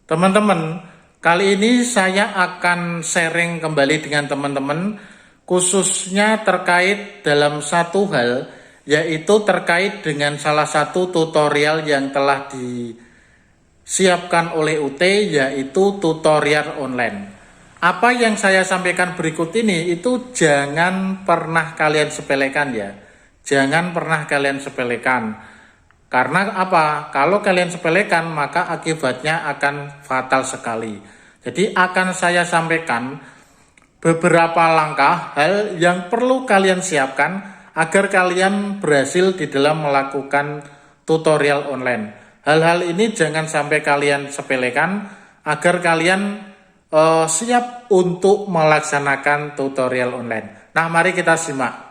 Teman-teman, kali ini saya akan sharing kembali dengan teman-teman khususnya terkait dalam satu hal, yaitu terkait dengan salah satu tutorial yang telah disiapkan oleh UT, yaitu tutorial online. Apa yang saya sampaikan berikut ini itu jangan pernah kalian sepelekan ya. Jangan pernah kalian sepelekan. Karena apa? Kalau kalian sepelekan maka akibatnya akan fatal sekali. Jadi akan saya sampaikan beberapa langkah hal yang perlu kalian siapkan agar kalian berhasil di dalam melakukan tutorial online. Hal-hal ini jangan sampai kalian sepelekan agar kalian siap untuk melaksanakan tutorial online. Nah, mari kita simak.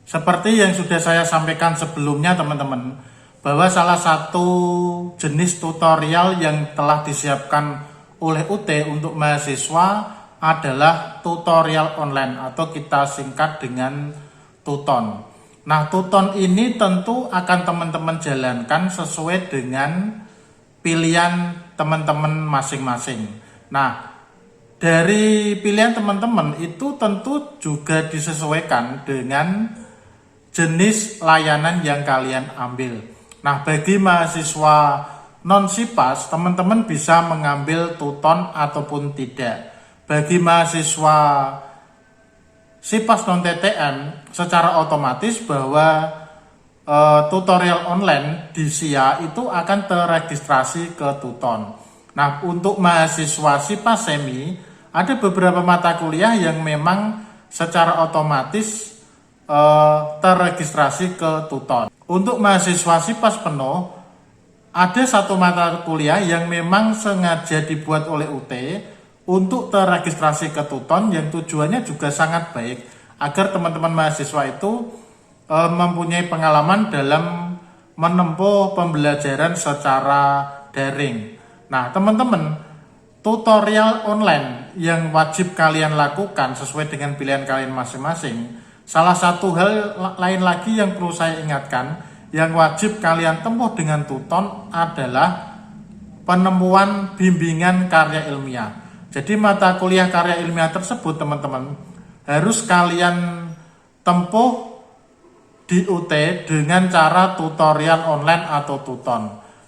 Seperti yang sudah saya sampaikan sebelumnya teman-teman, bahwa salah satu jenis tutorial yang telah disiapkan oleh UT untuk mahasiswa adalah tutorial online atau kita singkat dengan Tuton. Nah, Tuton ini tentu akan teman-teman jalankan sesuai dengan pilihan teman-teman masing-masing. Nah, dari pilihan teman-teman itu tentu juga disesuaikan dengan jenis layanan yang kalian ambil. Nah, bagi mahasiswa non-SIPAS, teman-teman bisa mengambil Tuton ataupun tidak. Bagi mahasiswa SIPAS non-TTN, secara otomatis bahwa tutorial online di SIA itu akan terregistrasi ke Tuton. Nah, untuk mahasiswa SIPAS semi, ada beberapa mata kuliah yang memang secara otomatis terregistrasi ke Tuton. Untuk mahasiswa SIPAS penuh, ada satu mata kuliah yang memang sengaja dibuat oleh UT untuk terregistrasi ke Tuton, yang tujuannya juga sangat baik agar teman-teman mahasiswa itu mempunyai pengalaman dalam menempuh pembelajaran secara daring. Nah, teman-teman, tutorial online yang wajib kalian lakukan sesuai dengan pilihan kalian masing-masing. Salah satu hal lain lagi yang perlu saya ingatkan, yang wajib kalian tempuh dengan Tuton adalah penemuan bimbingan karya ilmiah. Jadi mata kuliah karya ilmiah tersebut teman-teman harus kalian tempuh di UT dengan cara tutorial online atau Tuton.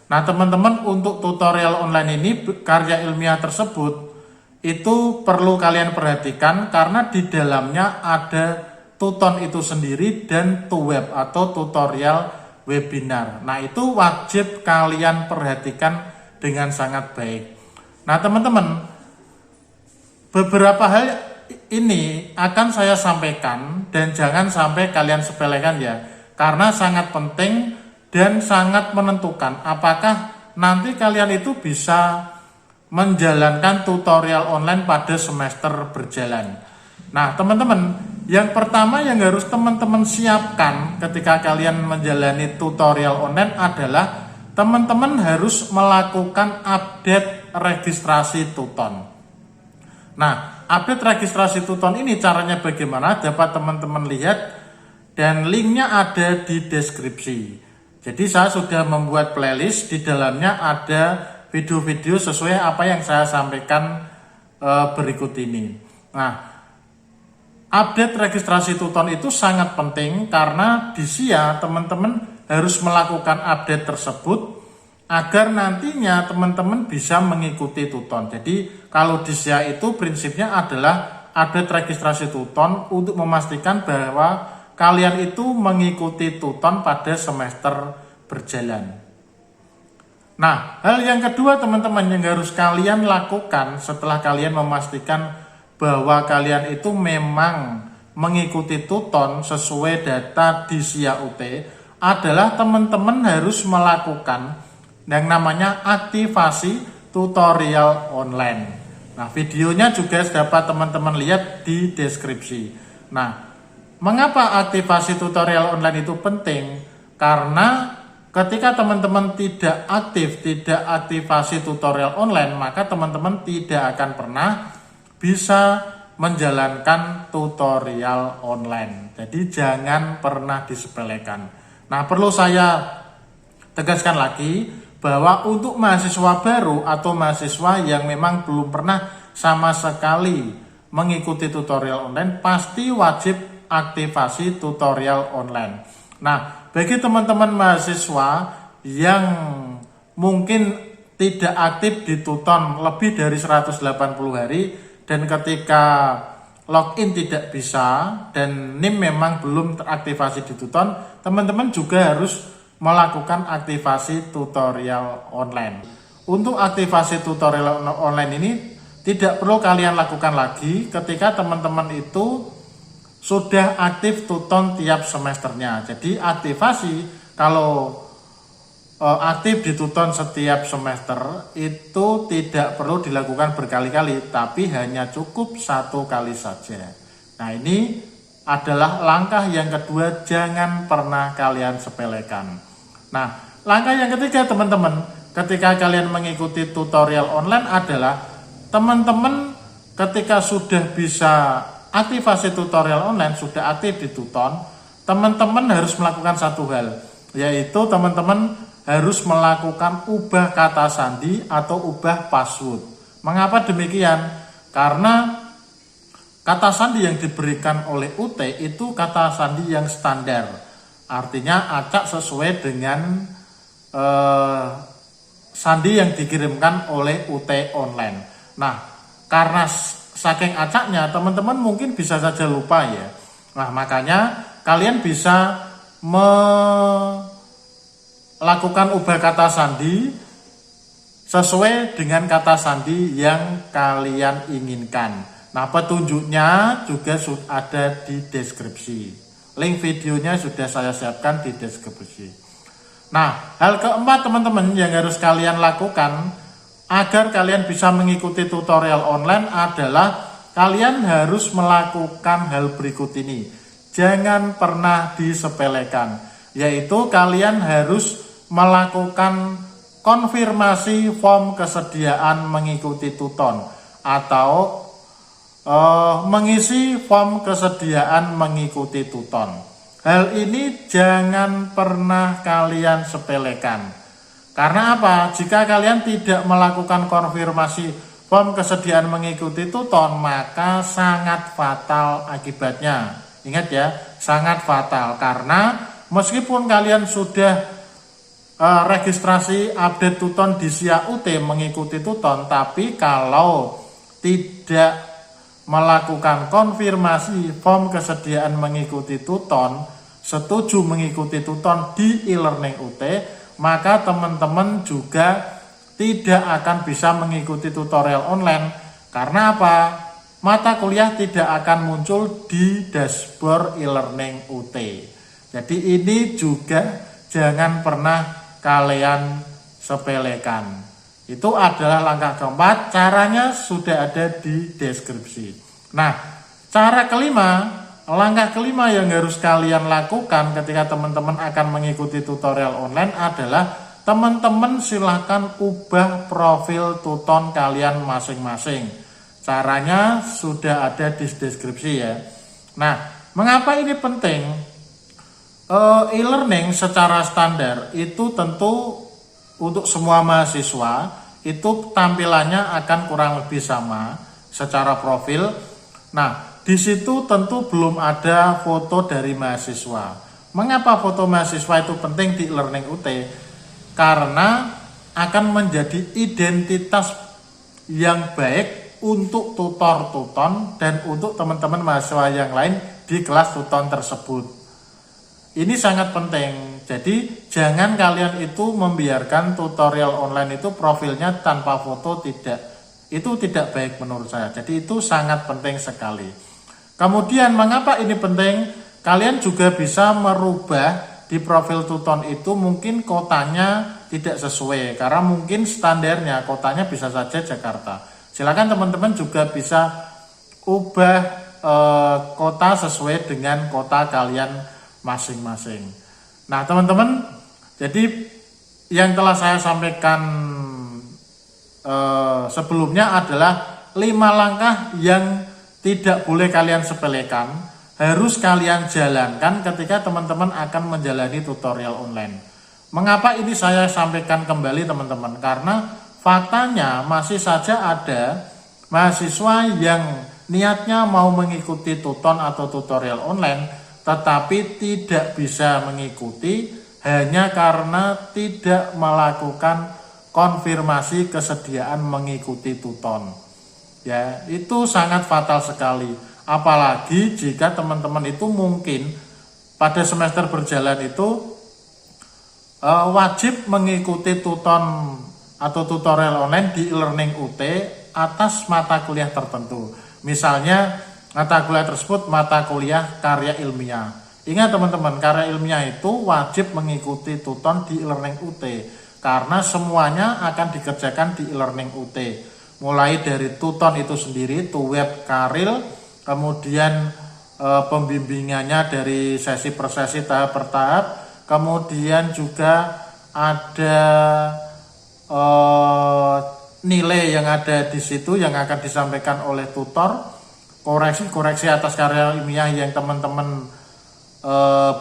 Nah, teman-teman, untuk tutorial online ini karya ilmiah tersebut itu perlu kalian perhatikan karena di dalamnya ada Tuton itu sendiri dan TuWeb atau tutorial webinar. Nah, itu wajib kalian perhatikan dengan sangat baik. Nah, teman-teman, beberapa hal ini akan saya sampaikan dan jangan sampai kalian sepelekan ya, karena sangat penting dan sangat menentukan apakah nanti kalian itu bisa menjalankan tutorial online pada semester berjalan. Nah, teman-teman, yang pertama yang harus teman-teman siapkan ketika kalian menjalani tutorial online adalah teman-teman harus melakukan update registrasi Tuton. Nah, update registrasi Tuton ini caranya bagaimana dapat teman-teman lihat dan linknya ada di deskripsi. Jadi saya sudah membuat playlist, di dalamnya ada video-video sesuai apa yang saya sampaikan berikut ini. Nah, update registrasi Tuton itu sangat penting karena di SIA teman-teman harus melakukan update tersebut agar nantinya teman-teman bisa mengikuti Tuton. Jadi kalau di SIA itu prinsipnya adalah update registrasi Tuton untuk memastikan bahwa kalian itu mengikuti Tuton pada semester berjalan. Nah, hal yang kedua teman-teman yang harus kalian lakukan setelah kalian memastikan bahwa kalian itu memang mengikuti Tuton sesuai data di SIA UT adalah teman-teman harus melakukan yang namanya aktivasi tutorial online. Nah, videonya juga dapat teman-teman lihat di deskripsi. Nah, mengapa aktivasi tutorial online itu penting? Karena ketika teman-teman tidak aktivasi tutorial online, maka teman-teman tidak akan pernah bisa menjalankan tutorial online. Jadi jangan pernah disepelekan. Nah, perlu saya tegaskan lagi bahwa untuk mahasiswa baru atau mahasiswa yang memang belum pernah sama sekali mengikuti tutorial online, pasti wajib aktivasi tutorial online. Nah, bagi teman-teman mahasiswa yang mungkin tidak aktif di Tuton lebih dari 180 hari dan ketika login tidak bisa dan NIM memang belum teraktivasi di Tuton, teman-teman juga harus melakukan aktivasi tutorial online. Untuk aktivasi tutorial online ini tidak perlu kalian lakukan lagi ketika teman-teman itu sudah aktif Tuton tiap semesternya. Jadi aktivasi kalau aktif di Tuton setiap semester itu tidak perlu dilakukan berkali-kali, tapi hanya cukup 1 kali saja. Nah, ini adalah langkah yang kedua, jangan pernah kalian sepelekan. Nah, langkah yang ketiga teman-teman, ketika kalian mengikuti tutorial online adalah teman-teman ketika sudah bisa aktivasi tutorial online, sudah aktif di Tuton, teman-teman harus melakukan satu hal, yaitu teman-teman harus melakukan ubah kata sandi atau ubah password. Mengapa demikian? Karena kata sandi yang diberikan oleh UT itu kata sandi yang standar. Artinya acak sesuai dengan sandi yang dikirimkan oleh UT online. Nah, karena saking acaknya teman-teman mungkin bisa saja lupa ya. Nah, makanya kalian bisa lakukan ubah kata sandi sesuai dengan kata sandi yang kalian inginkan. Nah, petunjuknya juga ada di deskripsi. Link videonya sudah saya siapkan di deskripsi. Nah, hal keempat teman-teman yang harus kalian lakukan agar kalian bisa mengikuti tutorial online adalah kalian harus melakukan hal berikut ini. Jangan pernah disepelekan, yaitu kalian harus melakukan konfirmasi form kesediaan mengikuti Tuton atau mengisi form kesediaan mengikuti Tuton. Hal ini jangan pernah kalian sepelekan. Karena apa? Jika kalian tidak melakukan konfirmasi form kesediaan mengikuti Tuton, maka sangat fatal akibatnya. Ingat ya, sangat fatal karena meskipun kalian sudah registrasi update Tuton di SIA UT mengikuti Tuton, tapi kalau tidak melakukan konfirmasi form kesediaan mengikuti Tuton, setuju mengikuti Tuton di e-learning UT, maka teman-teman juga tidak akan bisa mengikuti tutorial online. Karena apa? Mata kuliah tidak akan muncul di dashboard e-learning UT. Jadi ini juga jangan pernah kalian sepelekan. Itu adalah langkah keempat, caranya sudah ada di deskripsi. Nah, cara kelima, langkah kelima yang harus kalian lakukan ketika teman-teman akan mengikuti tutorial online adalah teman-teman silahkan ubah profil Tuton kalian masing-masing. Caranya sudah ada di deskripsi ya. Nah, mengapa ini penting? E-learning secara standar itu tentu untuk semua mahasiswa itu tampilannya akan kurang lebih sama secara profil. Nah, di situ tentu belum ada foto dari mahasiswa. Mengapa foto mahasiswa itu penting di e-learning UT? Karena akan menjadi identitas yang baik untuk tutor Tuton dan untuk teman-teman mahasiswa yang lain di kelas Tuton tersebut. Ini sangat penting. Jadi jangan kalian itu membiarkan tutorial online itu profilnya tanpa foto, tidak. Itu tidak baik menurut saya. Jadi itu sangat penting sekali. Kemudian mengapa ini penting? Kalian juga bisa merubah di profil Tuton itu mungkin kotanya tidak sesuai. Karena mungkin standarnya kotanya bisa saja Jakarta. Silakan teman-teman juga bisa ubah kota sesuai dengan kota kalian masing-masing. Nah teman-teman, jadi yang telah saya sampaikan sebelumnya adalah 5 langkah yang tidak boleh kalian sepelekan. harus kalian jalankan ketika teman-teman akan menjalani tutorial online. Mengapa ini saya sampaikan kembali teman-teman? Karena faktanya masih saja ada mahasiswa yang niatnya mau mengikuti tuton atau tutorial online tetapi tidak bisa mengikuti hanya karena tidak melakukan konfirmasi kesediaan mengikuti tuton. Ya, itu sangat fatal sekali. Apalagi jika teman-teman itu mungkin pada semester berjalan itu wajib mengikuti tuton atau tutorial online di e-learning UT atas mata kuliah tertentu. Misalnya mata kuliah tersebut mata kuliah karya ilmiah. Ingat teman-teman, karya ilmiah itu wajib mengikuti tuton di e-learning UT karena semuanya akan dikerjakan di e-learning UT. Mulai dari tuton itu sendiri, web karil, kemudian pembimbingannya dari sesi per sesi, tahap per tahap, kemudian juga ada nilai yang ada di situ yang akan disampaikan oleh tutor, koreksi-koreksi atas karya ilmiah yang teman-teman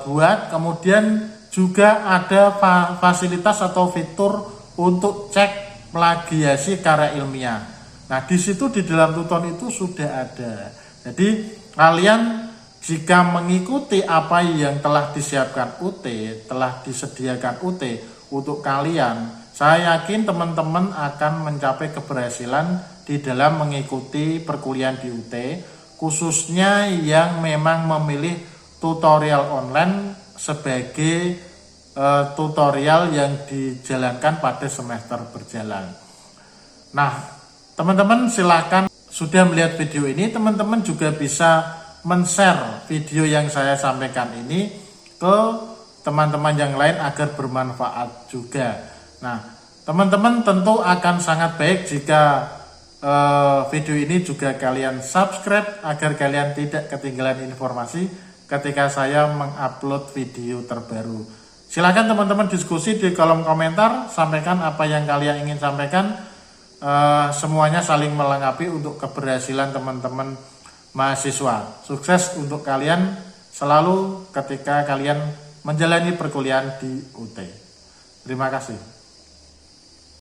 buat, kemudian juga ada fasilitas atau fitur untuk cek plagiasi karya ilmiah. Nah, di situ di dalam tuton itu sudah ada. Jadi kalian jika mengikuti apa yang telah disiapkan UT, telah disediakan UT untuk kalian, saya yakin teman-teman akan mencapai keberhasilan di dalam mengikuti perkuliahan di UT, khususnya yang memang memilih tutorial online sebagai tutorial yang dijalankan pada semester berjalan. Nah, teman-teman silakan sudah melihat video ini, teman-teman juga bisa men-share video yang saya sampaikan ini ke teman-teman yang lain agar bermanfaat juga. Nah, teman-teman tentu akan sangat baik jika video ini juga kalian subscribe agar kalian tidak ketinggalan informasi ketika saya mengupload video terbaru. Silakan teman-teman diskusi di kolom komentar, sampaikan apa yang kalian ingin sampaikan. Semuanya saling melengkapi untuk keberhasilan teman-teman mahasiswa. Sukses untuk kalian selalu ketika kalian menjalani perkuliahan di UT. Terima kasih.